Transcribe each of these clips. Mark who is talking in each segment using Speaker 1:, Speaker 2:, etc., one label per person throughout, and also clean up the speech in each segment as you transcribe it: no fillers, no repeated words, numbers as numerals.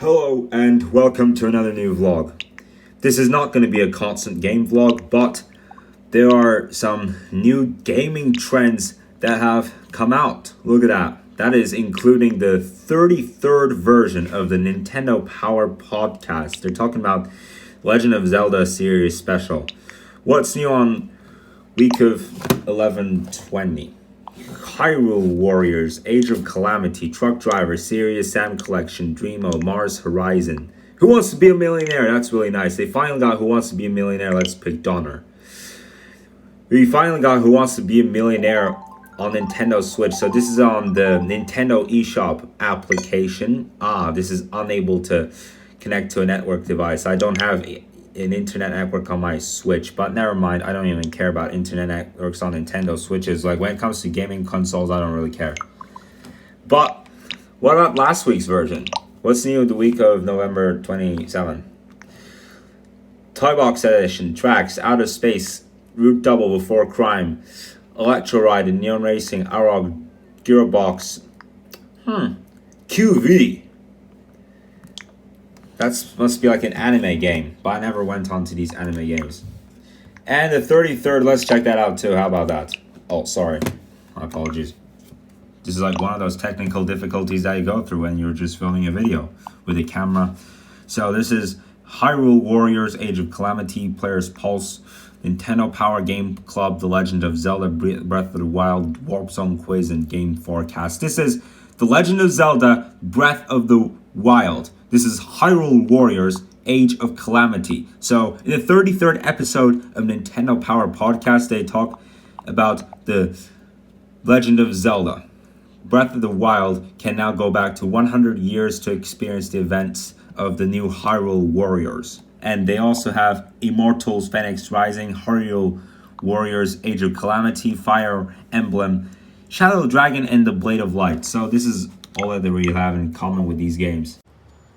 Speaker 1: Hello and welcome to another new vlog. This is not going to be a constant game vlog, but there are some new gaming trends that have come out. Look at that. That is including the 33rd version of the Nintendo Power Podcast. They're talking about Legend of Zelda Series Special. What's new on week of 11/20? Hyrule Warriors, Age of Calamity, Truck Driver, Serious Sam Collection, Dream Mode, Mars Horizon. Who Wants to Be a Millionaire? That's really nice. They finally got Who Wants to Be a Millionaire. Let's pick Donner. We finally got Who Wants to Be a Millionaire on Nintendo Switch. So this is on the Nintendo eShop application. This is unable to connect to a network device. I don't have an internet network on my Switch, but never mind. I don't even care about internet networks on Nintendo Switches. Like when it comes to gaming consoles, I don't really care. But what about last week's version? What's new the week of November 27? Toy Box Edition, Tracks, Outer Space, Root Double Before Crime, Electro Ride and Neon Racing, Arog, Gearbox, QV. That must be like an anime game, but I never went on to these anime games. And the 33rd, let's check that out too. How about that? Oh, sorry. My apologies. This is like one of those technical difficulties that you go through when you're just filming a video with a camera. So this is Hyrule Warriors, Age of Calamity, Player's Pulse, Nintendo Power Game Club, The Legend of Zelda, Breath of the Wild, Warp Zone Quiz, and Game Forecast. This is The Legend of Zelda, Breath of the Wild. This is Hyrule Warriors, Age of Calamity. So in the 33rd episode of Nintendo Power Podcast, they talk about the Legend of Zelda. Breath of the Wild can now go back to 100 years to experience the events of the new Hyrule Warriors. And they also have Immortals, Phoenix Rising, Hyrule Warriors, Age of Calamity, Fire Emblem, Shadow Dragon, and the Blade of Light. So this is all that they really have in common with these games.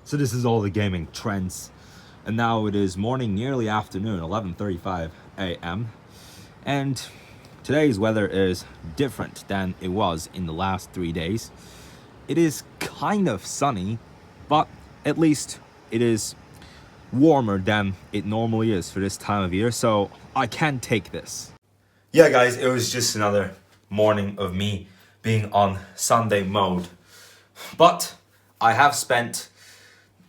Speaker 1: So this is all the gaming trends. And now it is morning, nearly afternoon, 11:35 a.m. And today's weather is different than it was in the last 3 days. It is kind of sunny, but at least it is warmer than it normally is for this time of year, so I can take this. Yeah, guys, it was just another morning of me being on Sunday mode. But I have spent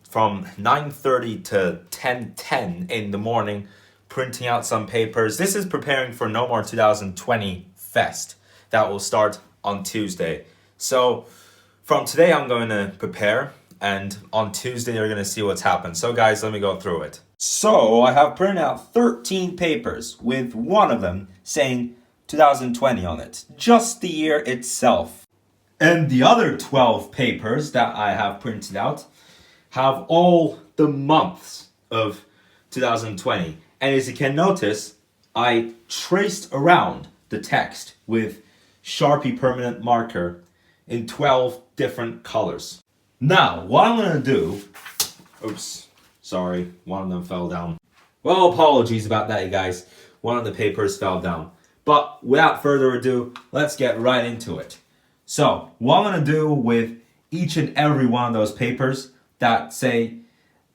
Speaker 1: from 9:30 to 10:10 in the morning printing out some papers. This is preparing for No More 2020 Fest that will start on Tuesday. So from today I'm going to prepare, and on Tuesday you're going to see what's happened. So guys, let me go through it. So I have printed out 13 papers with one of them saying 2020 on it. Just the year itself. And the other 12 papers that I have printed out have all the months of 2020. And as you can notice, I traced around the text with Sharpie permanent marker in 12 different colors. Now, what I'm going to do... Oops, sorry, one of them fell down. Well, apologies about that, you guys. One of the papers fell down. But without further ado, let's get right into it. So, what I'm going to do with each and every one of those papers that say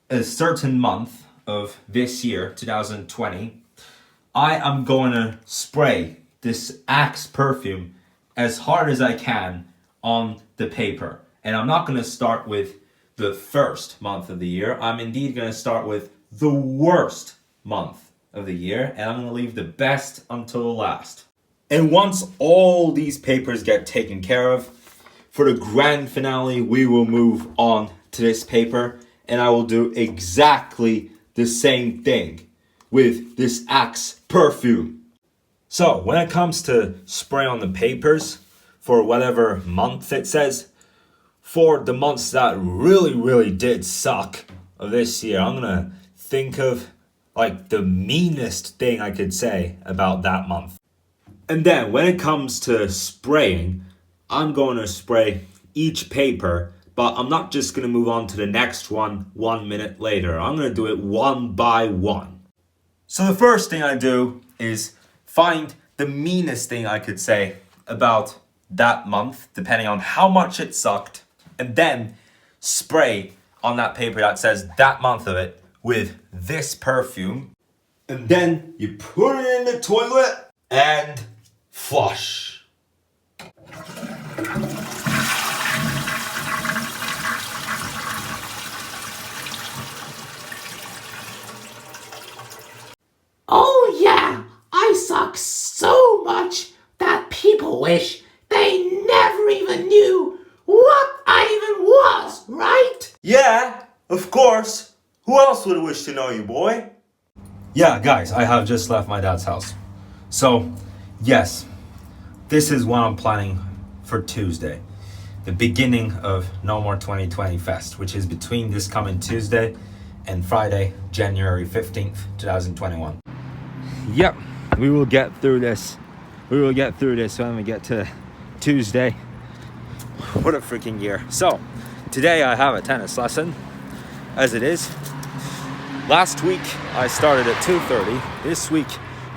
Speaker 1: a certain month of this year, 2020, I am going to spray this Axe perfume as hard as I can on the paper. And I'm not going to start with the first month of the year. I'm indeed going to start with the worst month of the year. And I'm going to leave the best until the last. And once all these papers get taken care of, for the grand finale, we will move on to this paper. And I will do exactly the same thing with this Axe perfume. So when it comes to spray on the papers, for whatever month it says, for the months that really did suck of this year, I'm gonna think of like the meanest thing I could say about that month. And then when it comes to spraying, I'm going to spray each paper, but I'm not just gonna move on to the next one 1 minute later. I'm gonna do it one by one. So the first thing I do is find the meanest thing I could say about that month, depending on how much it sucked, and then spray on that paper that says that month of it with this perfume. And then you put it in the toilet and flush.
Speaker 2: Oh yeah, I suck so much that people wish they never even knew what I even was, right?
Speaker 1: Yeah, of course. Who else would wish to know you, boy? Yeah, guys, I have just left my dad's house. So, yes, this is what I'm planning for Tuesday. The beginning of No More 2020 Fest, which is between this coming Tuesday and Friday, January 15th, 2021. Yep, we will get through this. We will get through this when we get to Tuesday. What a freaking year. So, today I have a tennis lesson, as it is. Last week I started at 2:30. This week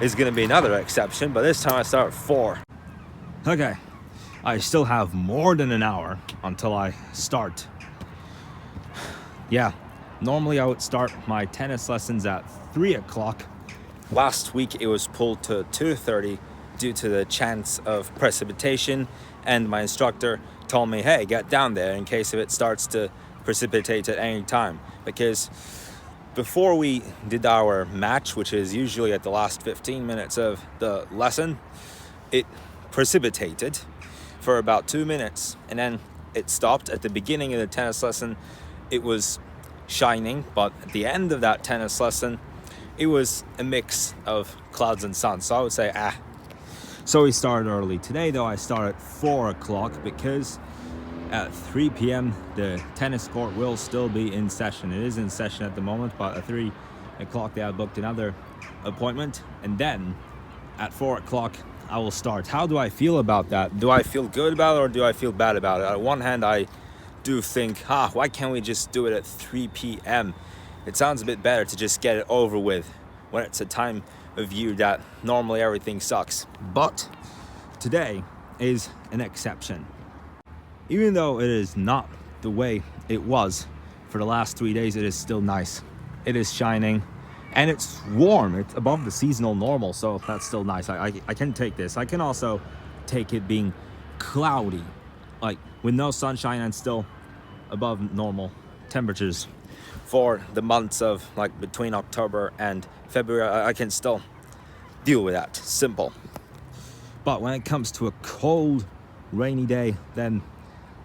Speaker 1: is going to be another exception, but this time I start at 4. Okay, I still have more than an hour until I start. Yeah, normally I would start my tennis lessons at 3 o'clock. Last week it was pulled to 2:30 due to the chance of precipitation, and my instructor told me, hey, get down there in case if it starts to precipitate at any time. Because before we did our match, which is usually at the last 15 minutes of the lesson, it precipitated for about 2 minutes, and then it stopped. At the beginning of the tennis lesson, it was shining, but at the end of that tennis lesson, it was a mix of clouds and sun. So I would say, So we started early. Today, though, I start at 4 o'clock because at 3 p.m. the tennis court will still be in session. It is in session at the moment, but at 3 o'clock they have booked another appointment, and then at 4 o'clock I will start. How do I feel about that? Do I feel good about it or do I feel bad about it? On one hand, I do think, why can't we just do it at 3 p.m.? It sounds a bit better to just get it over with when it's a time of year that normally everything sucks. But today is an exception. Even though it is not the way it was for the last 3 days, it is still nice. It is shining and it's warm. It's above the seasonal normal, so that's still nice. I can take this. I can also take it being cloudy, like with no sunshine and still above normal temperatures for the months of like between October and February. I can still deal with that. Simple. But when it comes to a cold, rainy day, then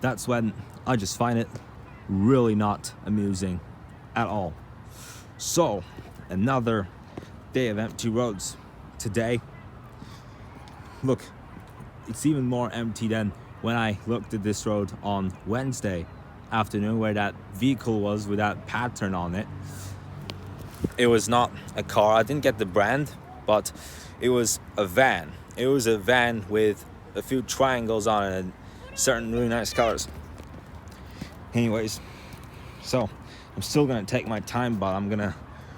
Speaker 1: that's when I just find it really not amusing at all. So, another day of empty roads today. Look, it's even more empty than when I looked at this road on Wednesday afternoon, where that vehicle was with that pattern on it. It was not a car. I didn't get the brand, but it was a van. It was a van with a few triangles on it and certain really nice colors. Anyways, so I'm still gonna take my time, but I'm gonna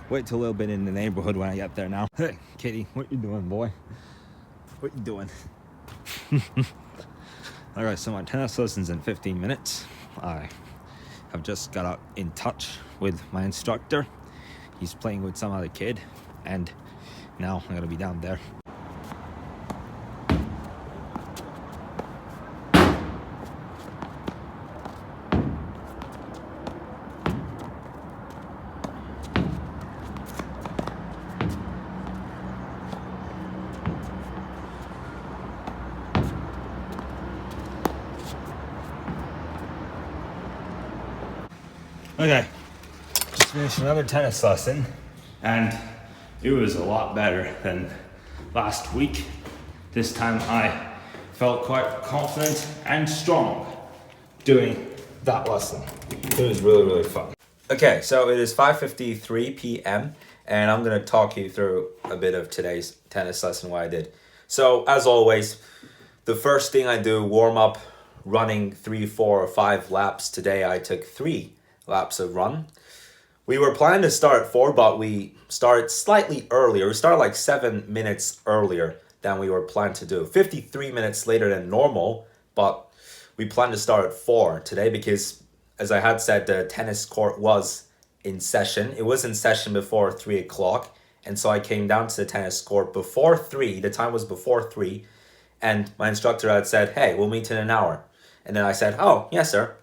Speaker 1: wait till a little bit in the neighborhood when I get there now. Hey, Kitty, what you doing, boy? What you doing? All right, so my tennis lesson's in 15 minutes. I have just got in touch with my instructor. He's playing with some other kid, and now I'm gonna be down there. Okay, just finished another tennis lesson, and it was a lot better than last week. This time I felt quite confident and strong doing that lesson. It was really, really fun. Okay, so it is 5:53 p.m. and I'm gonna talk you through a bit of today's tennis lesson, what I did. So as always, the first thing I do, warm up, running 3, 4, or 5 laps. Today I took 3 laps of run. We were planning to start at 4, but we started slightly earlier. We started like 7 minutes earlier than we were planned to do. 53 minutes later than normal, but we planned to start at 4 today because
Speaker 3: as I had said, the tennis court was in session. It was in session before 3 o'clock. And so I came down to the tennis court before 3. The time was before 3. And my instructor had said, hey, we'll meet in an hour. And then I said, oh, yes, sir.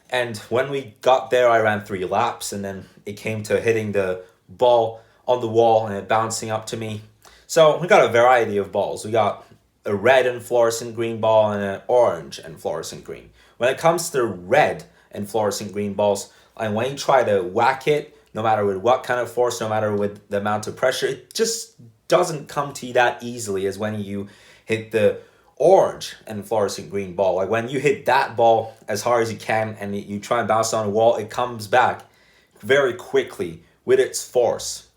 Speaker 3: And when we got there, I ran 3 laps. And then it came to hitting the ball on the wall and it bouncing up to me. So we got a variety of balls. We got a red and fluorescent green ball and an orange and fluorescent green. When it comes to red and fluorescent green balls, and when you try to whack it, no matter with what kind of force, no matter with the amount of pressure, it just doesn't come to you that easily as when you hit the orange and fluorescent green ball. Like when you hit that ball as hard as you can and you try and bounce on a wall, it comes back very quickly with its force.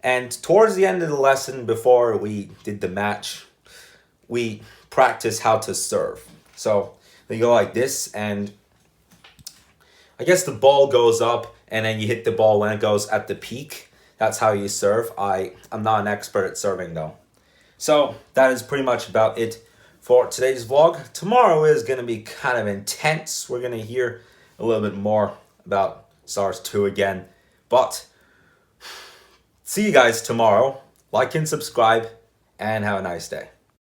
Speaker 3: And towards the end of the lesson, before we did the match, we practiced how to serve. So they go like this, and I guess the ball goes up and then you hit the ball when it goes at the peak. That's how you serve. I'm not an expert at serving though. So that is pretty much about it for today's vlog. Tomorrow is going to be kind of intense. We're going to hear a little bit more about SARS 2 again. But see you guys tomorrow. Like and subscribe and have a nice day.